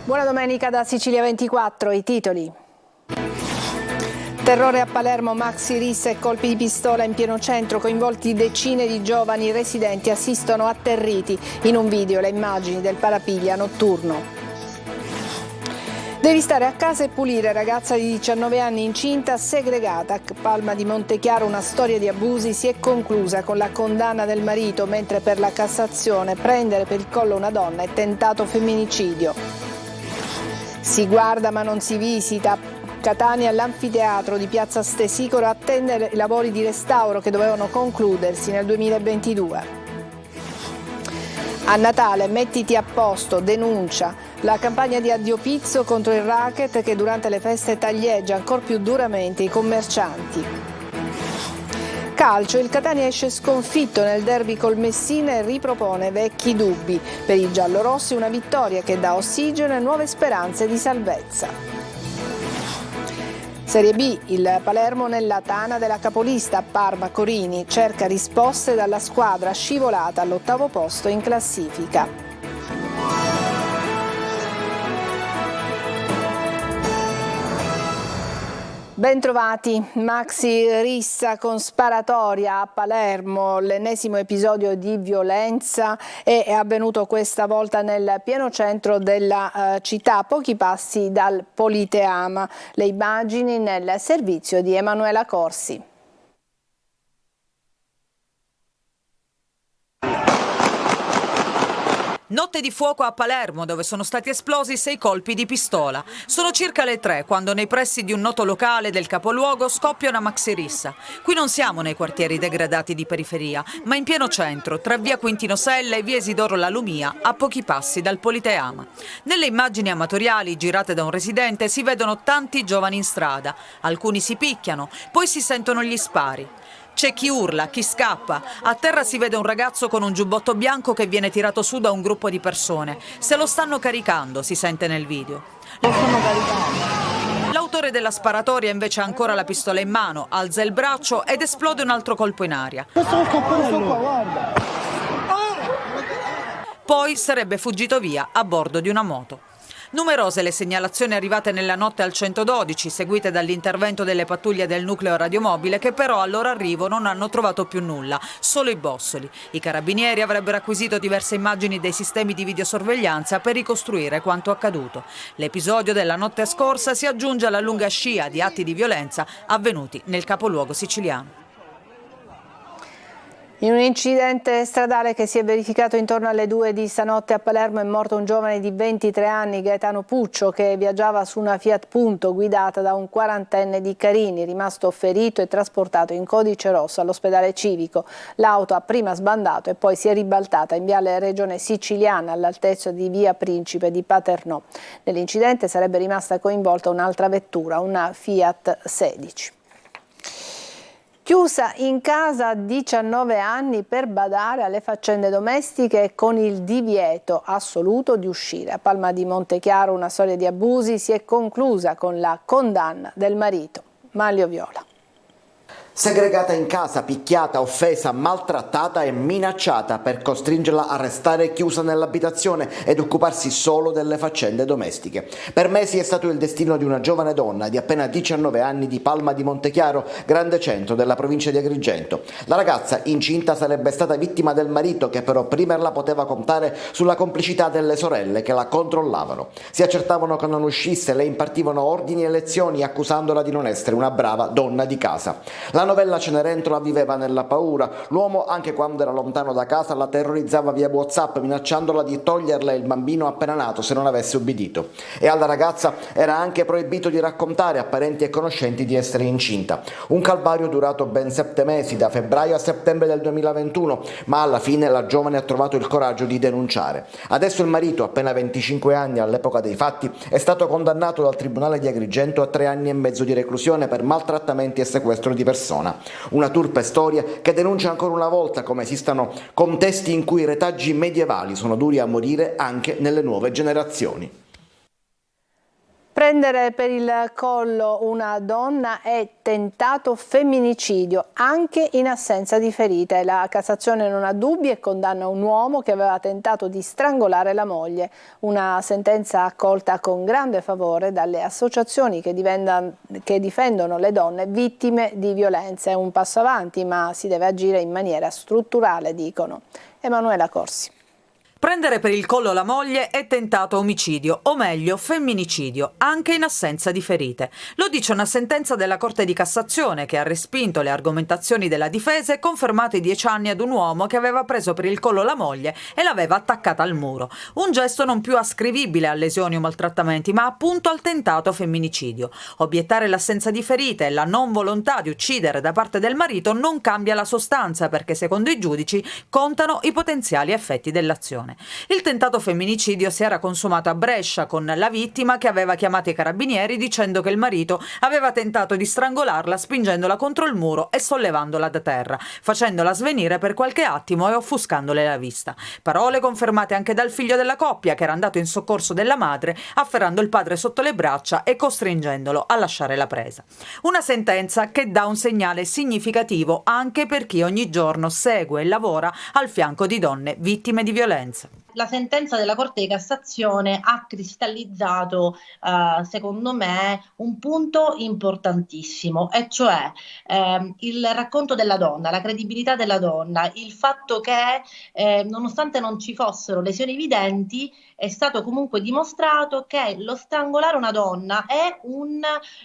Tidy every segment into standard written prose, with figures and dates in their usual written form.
Buona domenica da Sicilia 24, i titoli. Terrore a Palermo, maxi rissa e colpi di pistola in pieno centro, coinvolti decine di giovani residenti assistono atterriti. In un video le immagini del parapiglia notturno. Devi stare a casa e pulire, ragazza di 19 anni incinta segregata. A Palma di Montechiaro una storia di abusi si è conclusa con la condanna del marito, mentre per la Cassazione prendere per il collo una donna è tentato femminicidio. Si guarda ma non si visita. Catania all'anfiteatro di Piazza Stesicoro attende i lavori di restauro che dovevano concludersi nel 2022. A Natale mettiti a posto, denuncia. La campagna di Addio Pizzo contro il racket che durante le feste taglieggia ancor più duramente i commercianti. Calcio, il Catania esce sconfitto nel derby col Messina e ripropone vecchi dubbi. Per i giallorossi una vittoria che dà ossigeno e nuove speranze di salvezza. Serie B, il Palermo nella tana della capolista. Parma Corini cerca risposte dalla squadra scivolata all'8° posto in classifica. Bentrovati, maxi rissa con sparatoria a Palermo, l'ennesimo episodio di violenza è avvenuto questa volta nel pieno centro della città, a pochi passi dal Politeama. Le immagini nel servizio di Emanuela Corsi. Notte di fuoco a Palermo, dove sono stati esplosi 6 colpi di pistola. Sono circa le 3 quando nei pressi di un noto locale del capoluogo scoppia una maxirissa. Qui non siamo nei quartieri degradati di periferia, ma in pieno centro, tra via Quintino Sella e via Isidoro La Lumia, a pochi passi dal Politeama. Nelle immagini amatoriali girate da un residente si vedono tanti giovani in strada. Alcuni si picchiano, poi si sentono gli spari. C'è chi urla, chi scappa. A terra si vede un ragazzo con un giubbotto bianco che viene tirato su da un gruppo di persone. Se lo stanno caricando, si sente nel video. L'autore della sparatoria invece ha ancora la pistola in mano, alza il braccio ed esplode un altro colpo in aria. Poi sarebbe fuggito via a bordo di una moto. Numerose le segnalazioni arrivate nella notte al 112, seguite dall'intervento delle pattuglie del nucleo radiomobile che però al loro arrivo non hanno trovato più nulla, solo i bossoli. I carabinieri avrebbero acquisito diverse immagini dei sistemi di videosorveglianza per ricostruire quanto accaduto. L'episodio della notte scorsa si aggiunge alla lunga scia di atti di violenza avvenuti nel capoluogo siciliano. In un incidente stradale che si è verificato intorno alle 2 di stanotte a Palermo è morto un giovane di 23 anni, Gaetano Puccio, che viaggiava su una Fiat Punto guidata da un 40enne di Carini, rimasto ferito e trasportato in codice rosso all'ospedale civico. L'auto ha prima sbandato e poi si è ribaltata in viale Regione Siciliana all'altezza di via Principe di Paternò. Nell'incidente sarebbe rimasta coinvolta un'altra vettura, una Fiat 16. Chiusa in casa a 19 anni per badare alle faccende domestiche e con il divieto assoluto di uscire. A Palma di Montechiaro una storia di abusi si è conclusa con la condanna del marito. Manlio Viola. Segregata in casa, picchiata, offesa, maltrattata e minacciata per costringerla a restare chiusa nell'abitazione ed occuparsi solo delle faccende domestiche. Per mesi è stato il destino di una giovane donna di appena 19 anni di Palma di Montechiaro, grande centro della provincia di Agrigento. La ragazza incinta sarebbe stata vittima del marito che però prima la poteva contare sulla complicità delle sorelle che la controllavano. Si accertavano che non uscisse, le impartivano ordini e lezioni accusandola di non essere una brava donna di casa. La novella Cenerentola viveva nella paura. L'uomo, anche quando era lontano da casa, la terrorizzava via WhatsApp, minacciandola di toglierle il bambino appena nato se non avesse ubbidito. E alla ragazza era anche proibito di raccontare a parenti e conoscenti di essere incinta. Un calvario durato ben 7 mesi, da febbraio a settembre del 2021, ma alla fine la giovane ha trovato il coraggio di denunciare. Adesso il marito, appena 25 anni all'epoca dei fatti, è stato condannato dal Tribunale di Agrigento a 3 anni e mezzo di reclusione per maltrattamenti e sequestro di persona. Una turpe storia che denuncia ancora una volta come esistano contesti in cui i retaggi medievali sono duri a morire anche nelle nuove generazioni. Prendere per il collo una donna è tentato femminicidio, anche in assenza di ferite. La Cassazione non ha dubbi e condanna un uomo che aveva tentato di strangolare la moglie. Una sentenza accolta con grande favore dalle associazioni che difendono le donne vittime di violenza. È un passo avanti, ma si deve agire in maniera strutturale, dicono. Emanuela Corsi. Prendere per il collo la moglie è tentato omicidio, o meglio femminicidio, anche in assenza di ferite. Lo dice una sentenza della Corte di Cassazione che ha respinto le argomentazioni della difesa e confermato i 10 anni ad un uomo che aveva preso per il collo la moglie e l'aveva attaccata al muro. Un gesto non più ascrivibile a lesioni o maltrattamenti, ma appunto al tentato femminicidio. Obiettare l'assenza di ferite e la non volontà di uccidere da parte del marito non cambia la sostanza, perché secondo i giudici contano i potenziali effetti dell'azione. Il tentato femminicidio si era consumato a Brescia con la vittima che aveva chiamato i carabinieri dicendo che il marito aveva tentato di strangolarla spingendola contro il muro e sollevandola da terra, facendola svenire per qualche attimo e offuscandole la vista. Parole confermate anche dal figlio della coppia che era andato in soccorso della madre afferrando il padre sotto le braccia e costringendolo a lasciare la presa. Una sentenza che dà un segnale significativo anche per chi ogni giorno segue e lavora al fianco di donne vittime di violenza. La sentenza della Corte di Cassazione ha cristallizzato, secondo me, un punto importantissimo, e cioè il racconto della donna, la credibilità della donna, il fatto che nonostante non ci fossero lesioni evidenti, è stato comunque dimostrato che lo strangolare una donna è un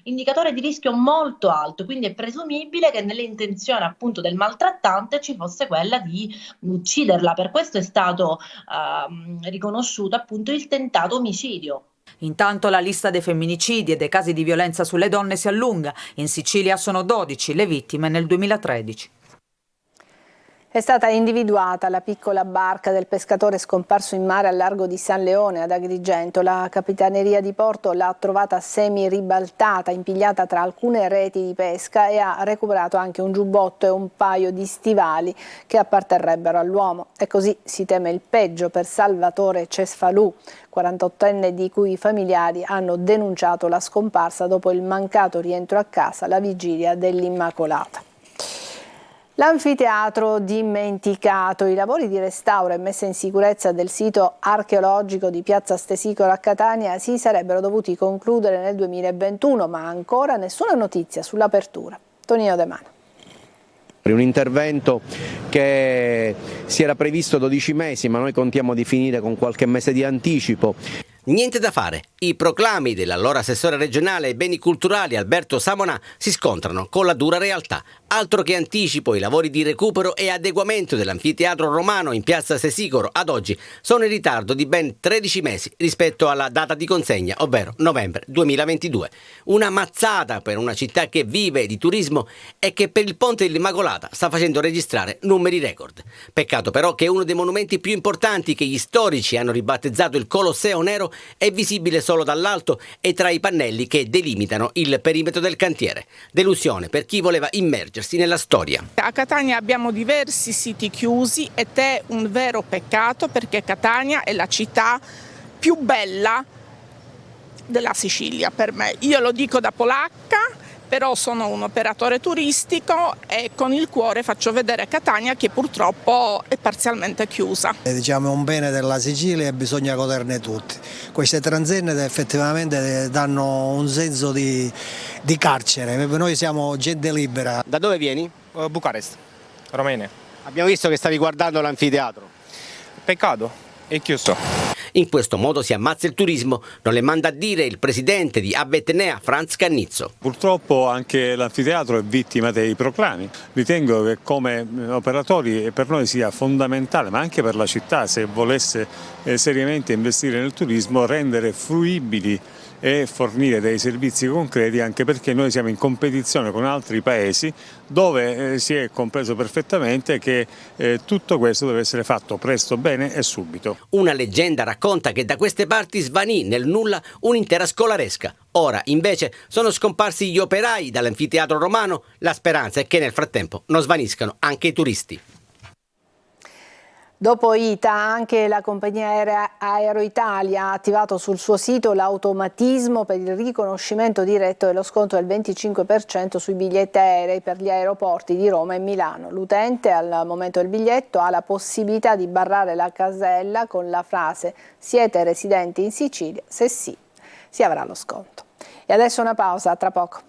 indicatore di rischio molto alto, quindi è presumibile che nell'intenzione appunto del maltrattante ci fosse quella di ucciderla. Per questo è stato riconosciuto appunto il tentato omicidio. Intanto la lista dei femminicidi e dei casi di violenza sulle donne si allunga. In Sicilia sono 12 le vittime nel 2013. È stata individuata la piccola barca del pescatore scomparso in mare al largo di San Leone ad Agrigento. La Capitaneria di Porto l'ha trovata semi-ribaltata, impigliata tra alcune reti di pesca, e ha recuperato anche un giubbotto e un paio di stivali che apparterrebbero all'uomo. E così si teme il peggio per Salvatore Cesfalù, 48enne di cui i familiari hanno denunciato la scomparsa dopo il mancato rientro a casa la vigilia dell'Immacolata. L'anfiteatro dimenticato. I lavori di restauro e messa in sicurezza del sito archeologico di Piazza Stesicoro a Catania si sarebbero dovuti concludere nel 2021, ma ancora nessuna notizia sull'apertura. Tonino De Mano. Un intervento che si era previsto 12 mesi, ma noi contiamo di finire con qualche mese di anticipo. Niente da fare. I proclami dell'allora assessore regionale ai beni culturali Alberto Samonà si scontrano con la dura realtà. Altro che anticipo, i lavori di recupero e adeguamento dell'anfiteatro romano in piazza Stesicoro ad oggi sono in ritardo di ben 13 mesi rispetto alla data di consegna, ovvero novembre 2022. Una mazzata per una città che vive di turismo e che per il Ponte dell'Immacolata sta facendo registrare numeri record. Peccato però che uno dei monumenti più importanti che gli storici hanno ribattezzato il Colosseo Nero è visibile solo dall'alto e tra i pannelli che delimitano il perimetro del cantiere. Delusione per chi voleva immergersi nella storia. A Catania abbiamo diversi siti chiusi ed è un vero peccato, perché Catania è la città più bella della Sicilia per me. Io lo dico da polacca, però sono un operatore turistico e con il cuore faccio vedere Catania, che purtroppo è parzialmente chiusa. Diciamo, è un bene della Sicilia e bisogna goderne tutti. Queste transenne effettivamente danno un senso di carcere, noi siamo gente libera. Da dove vieni? Bucarest, Romania. Abbiamo visto che stavi guardando l'anfiteatro. Peccato, è chiuso. In questo modo si ammazza il turismo, non le manda a dire il presidente di Abetnea, Franz Cannizzo. Purtroppo anche l'anfiteatro è vittima dei proclami. Ritengo che come operatori per noi sia fondamentale, ma anche per la città, se volesse seriamente investire nel turismo, rendere fruibili e fornire dei servizi concreti, anche perché noi siamo in competizione con altri paesi dove si è compreso perfettamente che tutto questo deve essere fatto presto, bene e subito. Una leggenda racconta che da queste parti svanì nel nulla un'intera scolaresca. Ora invece sono scomparsi gli operai dall'anfiteatro romano, la speranza è che nel frattempo non svaniscano anche i turisti. Dopo ITA, anche la compagnia Aero Italia ha attivato sul suo sito l'automatismo per il riconoscimento diretto dello sconto del 25% sui biglietti aerei per gli aeroporti di Roma e Milano. L'utente al momento del biglietto ha la possibilità di barrare la casella con la frase "Siete residenti in Sicilia? Se sì, si avrà lo sconto". E adesso una pausa, tra poco.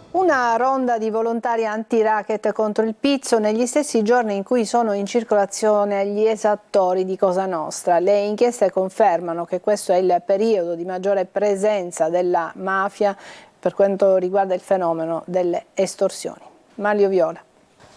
Una ronda di volontari anti-racket contro il pizzo negli stessi giorni in cui sono in circolazione gli esattori di Cosa Nostra. Le inchieste confermano che questo è il periodo di maggiore presenza della mafia per quanto riguarda il fenomeno delle estorsioni. Manlio Viola.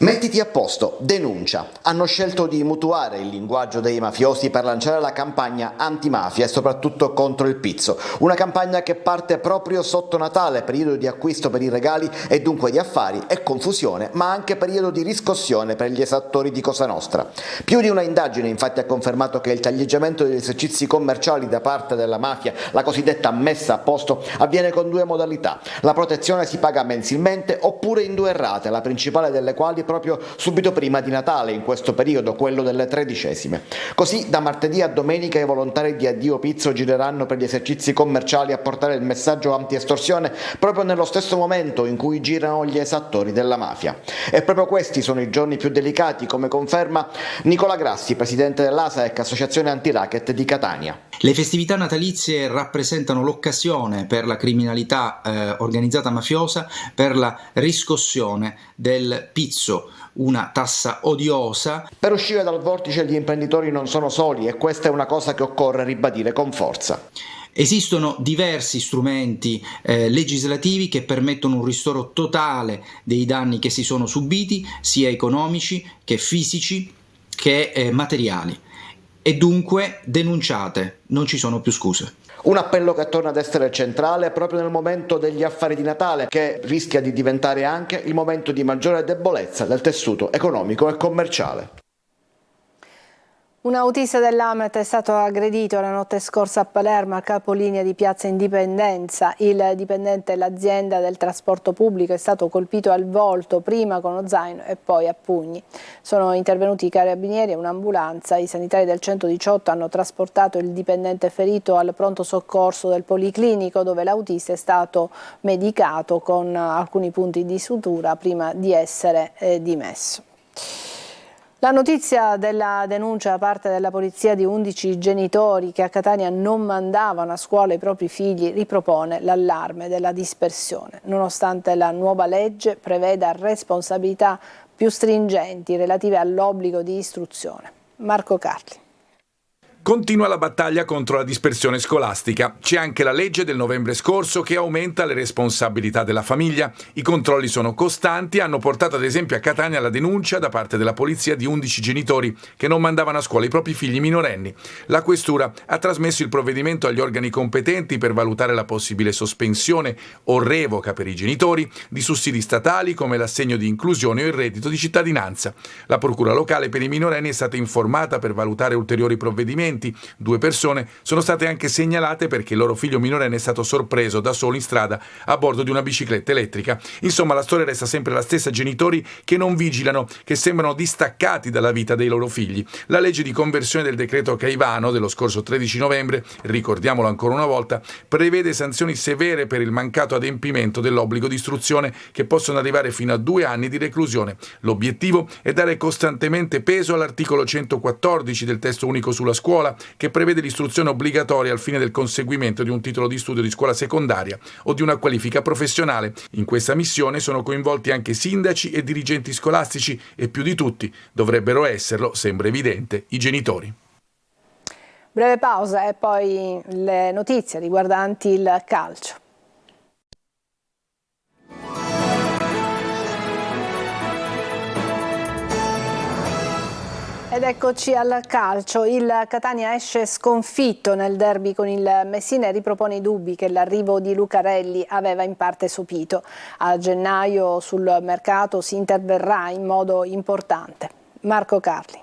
Mettiti a posto, denuncia. Hanno scelto di mutuare il linguaggio dei mafiosi per lanciare la campagna antimafia e soprattutto contro il pizzo. Una campagna che parte proprio sotto Natale, periodo di acquisto per i regali e dunque di affari e confusione, ma anche periodo di riscossione per gli esattori di Cosa Nostra. Più di una indagine infatti ha confermato che il taglieggiamento degli esercizi commerciali da parte della mafia, la cosiddetta messa a posto, avviene con due modalità. La protezione si paga mensilmente oppure in due rate, la principale delle quali proprio subito prima di Natale, in questo periodo, quello delle 13esime. Così da martedì a domenica i volontari di Addio Pizzo gireranno per gli esercizi commerciali a portare il messaggio anti-estorsione proprio nello stesso momento in cui girano gli esattori della mafia. E proprio questi sono i giorni più delicati, come conferma Nicola Grassi, presidente dell'ASAEC, Associazione Anti-Racket di Catania. Le festività natalizie rappresentano l'occasione per la criminalità organizzata mafiosa per la riscossione del pizzo, una tassa odiosa. Per uscire dal vortice gli imprenditori non sono soli e questa è una cosa che occorre ribadire con forza. Esistono diversi strumenti legislativi che permettono un ristoro totale dei danni che si sono subiti, sia economici che fisici che materiali. E dunque denunciate, non ci sono più scuse. Un appello che torna ad essere centrale proprio nel momento degli affari di Natale, che rischia di diventare anche il momento di maggiore debolezza del tessuto economico e commerciale. Un autista dell'Amet è stato aggredito la notte scorsa a Palermo, al capolinea di Piazza Indipendenza. Il dipendente dell'azienda del trasporto pubblico è stato colpito al volto, prima con uno zaino e poi a pugni. Sono intervenuti i carabinieri e un'ambulanza. I sanitari del 118 hanno trasportato il dipendente ferito al pronto soccorso del Policlinico, dove l'autista è stato medicato con alcuni punti di sutura prima di essere dimesso. La notizia della denuncia da parte della polizia di 11 genitori che a Catania non mandavano a scuola i propri figli ripropone l'allarme della dispersione, nonostante la nuova legge preveda responsabilità più stringenti relative all'obbligo di istruzione. Marco Carli. Continua la battaglia contro la dispersione scolastica. C'è anche la legge del novembre scorso che aumenta le responsabilità della famiglia. I controlli sono costanti e hanno portato ad esempio a Catania la denuncia da parte della polizia di 11 genitori che non mandavano a scuola i propri figli minorenni. La questura ha trasmesso il provvedimento agli organi competenti per valutare la possibile sospensione o revoca per i genitori di sussidi statali come l'assegno di inclusione o il reddito di cittadinanza. La procura locale per i minorenni è stata informata per valutare ulteriori provvedimenti. 2 persone sono state anche segnalate perché il loro figlio minorenne è stato sorpreso da solo in strada a bordo di una bicicletta elettrica. Insomma, la storia resta sempre la stessa: genitori che non vigilano, che sembrano distaccati dalla vita dei loro figli. La legge di conversione del decreto Caivano dello scorso 13 novembre, ricordiamolo ancora una volta, prevede sanzioni severe per il mancato adempimento dell'obbligo di istruzione che possono arrivare fino a 2 anni di reclusione. L'obiettivo è dare costantemente peso all'articolo 114 del testo unico sulla scuola, che prevede l'istruzione obbligatoria al fine del conseguimento di un titolo di studio di scuola secondaria o di una qualifica professionale. In questa missione sono coinvolti anche sindaci e dirigenti scolastici e più di tutti dovrebbero esserlo, sembra evidente, i genitori. Breve pausa e poi le notizie riguardanti il calcio. Ed eccoci al calcio. Il Catania esce sconfitto nel derby con il Messina e ripropone i dubbi che l'arrivo di Lucarelli aveva in parte sopito. A gennaio sul mercato si interverrà in modo importante. Marco Carli.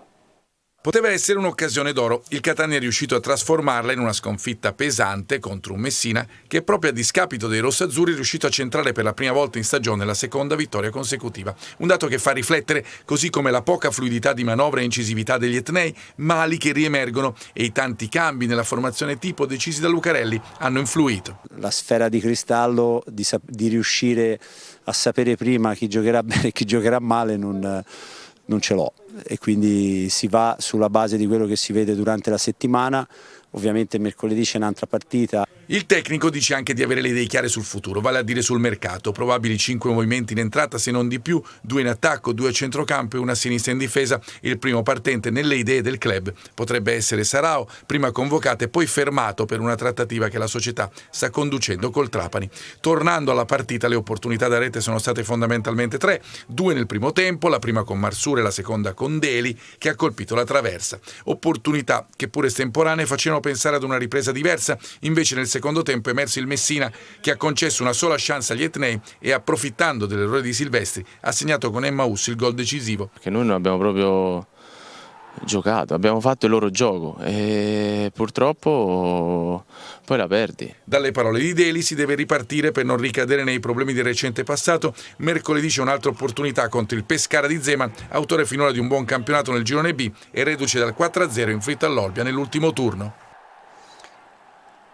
Poteva essere un'occasione d'oro. Il Catania è riuscito a trasformarla in una sconfitta pesante contro un Messina che, proprio a discapito dei rossazzurri, è riuscito a centrare per la prima volta in stagione la seconda vittoria consecutiva. Un dato che fa riflettere, così come la poca fluidità di manovra e incisività degli etnei, mali che riemergono, e i tanti cambi nella formazione tipo decisi da Lucarelli hanno influito. La sfera di cristallo di riuscire a sapere prima chi giocherà bene e chi giocherà male non ce l'ho, e quindi si va sulla base di quello che si vede durante la settimana. Ovviamente mercoledì c'è un'altra partita. Il tecnico dice anche di avere le idee chiare sul futuro, vale a dire sul mercato. Probabili 5 movimenti in entrata, se non di più, 2 in attacco, 2 a centrocampo e 1 a sinistra in difesa. Il primo partente nelle idee del club potrebbe essere Sarao, prima convocato e poi fermato per una trattativa che la società sta conducendo col Trapani. Tornando alla partita, le opportunità da rete sono state fondamentalmente 3, 2 nel primo tempo, la prima con Marsure e la seconda con Deli, che ha colpito la traversa. Opportunità che, pur estemporanee, facevano pensare ad una ripresa diversa. Invece nel secondo tempo è emerso il Messina, che ha concesso una sola chance agli etnei e, approfittando dell'errore di Silvestri, ha segnato con Emaus il gol decisivo. Che noi non abbiamo proprio giocato, abbiamo fatto il loro gioco e purtroppo poi la perdi. Dalle parole di Deli si deve ripartire per non ricadere nei problemi del recente passato. Mercoledì c'è un'altra opportunità contro il Pescara di Zeman, autore finora di un buon campionato nel girone B e reduce dal 4-0 inflitto all'Olbia nell'ultimo turno.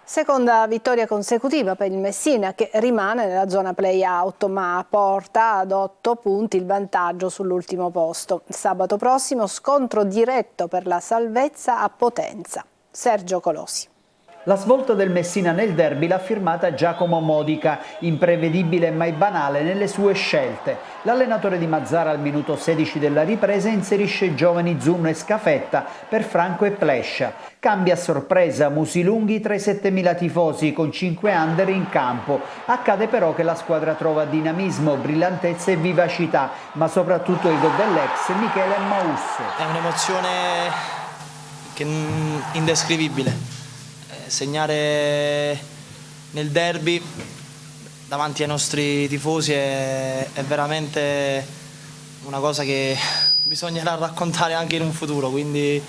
Seconda vittoria consecutiva per il Messina, che rimane nella zona play-out ma porta ad 8 punti il vantaggio sull'ultimo posto. Sabato prossimo scontro diretto per la salvezza a Potenza. Sergio Colosi. La svolta del Messina nel derby l'ha firmata Giacomo Modica, imprevedibile e mai banale nelle sue scelte. L'allenatore di Mazzara al minuto 16 della ripresa inserisce i giovani Zunno e Scafetta per Franco e Plescia. Cambia a sorpresa Musilunghi tra i 7.000 tifosi con 5 under in campo. Accade però che la squadra trova dinamismo, brillantezza e vivacità, ma soprattutto il gol dell'ex Michele Emaus. È un'emozione indescrivibile. Segnare nel derby davanti ai nostri tifosi è veramente una cosa che bisognerà raccontare anche in un futuro, quindi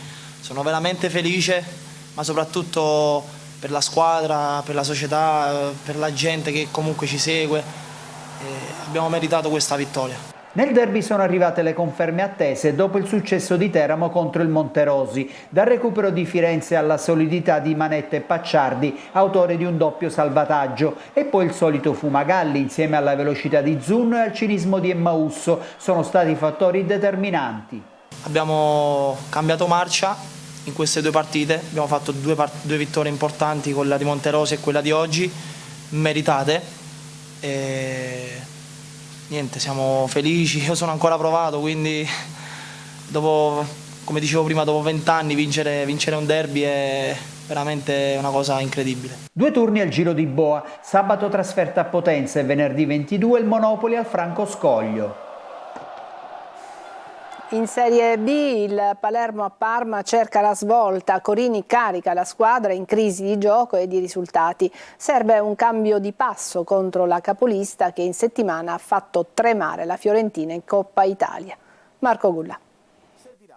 sono veramente felice, ma soprattutto per la squadra, per la società, per la gente che comunque ci segue. Abbiamo meritato questa vittoria. Nel derby sono arrivate le conferme attese dopo il successo di Teramo contro il Monterosi, dal recupero di Firenze alla solidità di Manetta e Pacciardi, autore di un doppio salvataggio, e poi il solito Fumagalli insieme alla velocità di Zunno e al cinismo di Emmausso sono stati fattori determinanti. Abbiamo cambiato marcia in queste 2 partite, abbiamo fatto due vittorie importanti, quella di Monterosi e quella di oggi, meritate. Niente, siamo felici, io sono ancora provato, quindi dopo, come dicevo prima, dopo 20 anni vincere un derby è veramente una cosa incredibile. 2 turni al Giro di Boa, sabato trasferta a Potenza e venerdì 22 il Monopoli al Franco Scoglio. In Serie B il Palermo a Parma cerca la svolta, Corini carica la squadra in crisi di gioco e di risultati. Serve un cambio di passo contro la capolista che in settimana ha fatto tremare la Fiorentina in Coppa Italia. Marco Gulla.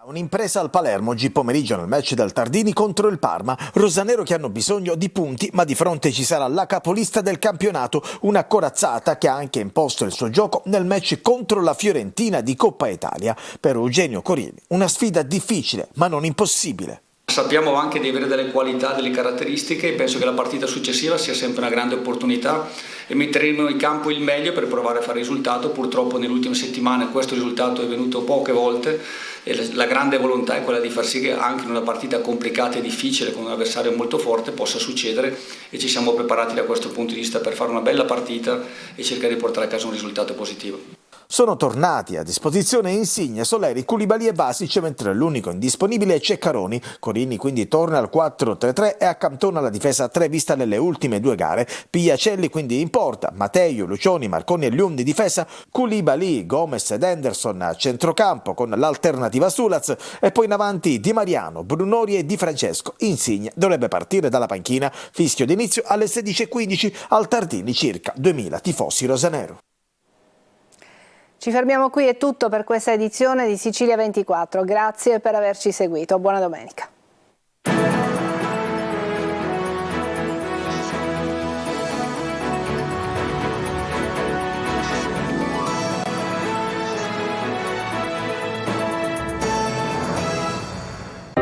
Un'impresa al Palermo oggi pomeriggio nel match del Tardini contro il Parma. Rosanero che hanno bisogno di punti, ma di fronte ci sarà la capolista del campionato, una corazzata che ha anche imposto il suo gioco nel match contro la Fiorentina di Coppa Italia. Per Eugenio Corini una sfida difficile ma non impossibile. Sappiamo anche di avere delle qualità, delle caratteristiche, e penso che la partita successiva sia sempre una grande opportunità e metteremo in campo il meglio per provare a fare risultato. Purtroppo nelle ultime settimane questo risultato è venuto poche volte e la grande volontà è quella di far sì che anche in una partita complicata e difficile con un avversario molto forte possa succedere, e ci siamo preparati da questo punto di vista per fare una bella partita e cercare di portare a casa un risultato positivo. Sono tornati a disposizione Insigne, Soleri, Koulibaly e Vasic, mentre l'unico indisponibile è Ceccaroni. Corini quindi torna al 4-3-3 e accantona la difesa a 3 vista nelle ultime 2 gare. Pigliacelli quindi in porta, Matteo, Lucioni, Marconi e Lium di difesa, Koulibaly, Gomez ed Henderson a centrocampo con l'alternativa Sulaz, e poi in avanti Di Mariano, Brunori e Di Francesco. Insigne dovrebbe partire dalla panchina, fischio d'inizio alle 16:15 al Tardini, circa 2000 tifosi rosanero. Ci fermiamo qui, è tutto per questa edizione di Sicilia 24. Grazie per averci seguito. Buona domenica.